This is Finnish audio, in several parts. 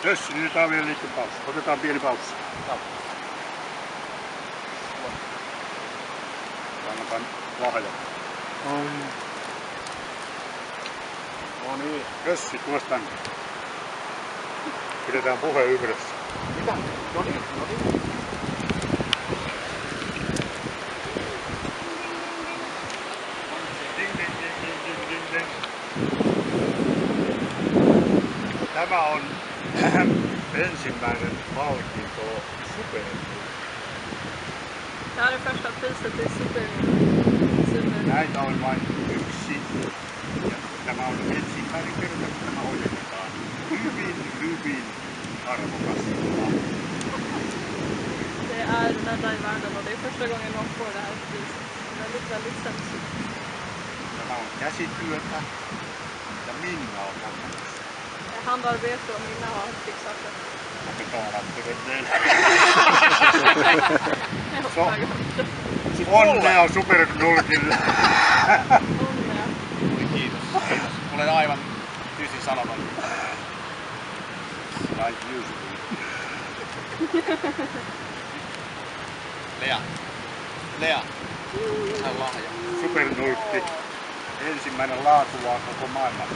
Kössi, nyt on vielä liikkeen paussi. Otetaan pieni paussi. Annetaan lahja. No niin, Kössi, tuosta tänne. Pidetään puhe yhdessä. Mitä? No niin, no niin. Tämä on ensimmäinen palkinto Supernova. Det här är första priset i Super. Näitä on vain yksi. Ja tämä on ensimmäinen kerta, kun tämä hoidetaan. Hyvin arvokas. Det är den enda i världen och det är första gången någon får det här priset. Väldigt sällsynt. Tämä on käsityötä ja Minna on tämmöistä. Handarbete och Minna har fixat det. Jag betalar för det. Så. Onnea Supernulkille! Onnea. Kiitos. Olen aivan tysin sanoton. Like usual. Lea. Tää on lahja. Supernulkki. Ensimmäinen laatuaan koko maailmassa.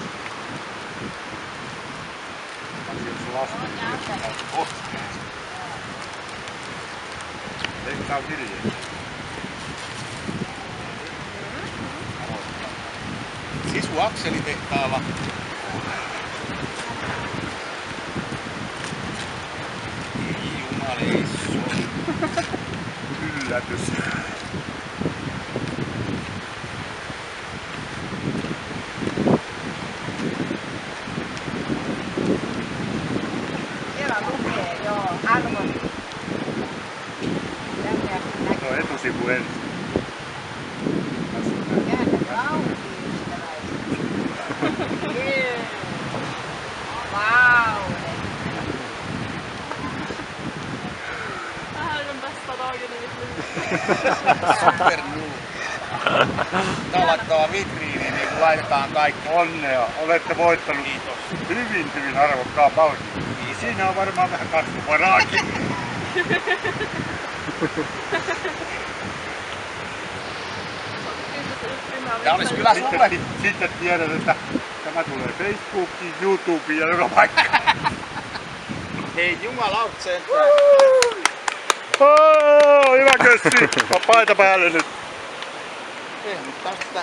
Eikö tää on kirje? Sisu akselitehtaalla. Jumaleissu. Yllätys. Tuo etusivu ensin. Wow! Det här är den bästa dagen i mitt liv. Supernova. Tää laitettava vitriiniin, niin kun laitetaan kaikki. Onnea, olette voittanut hyvin arvokkaan palkinnon. Niin Siinä on varmaan vähän kasvuvaraakin. Tää olisi kyllä sulle. Sitten tiedät, että tämä tulee Facebookiin, YouTubeen ja joka paikkaan. Hei jumalautseen. Hyvä Kössi! Paita päälle nyt. Ei nyt tästä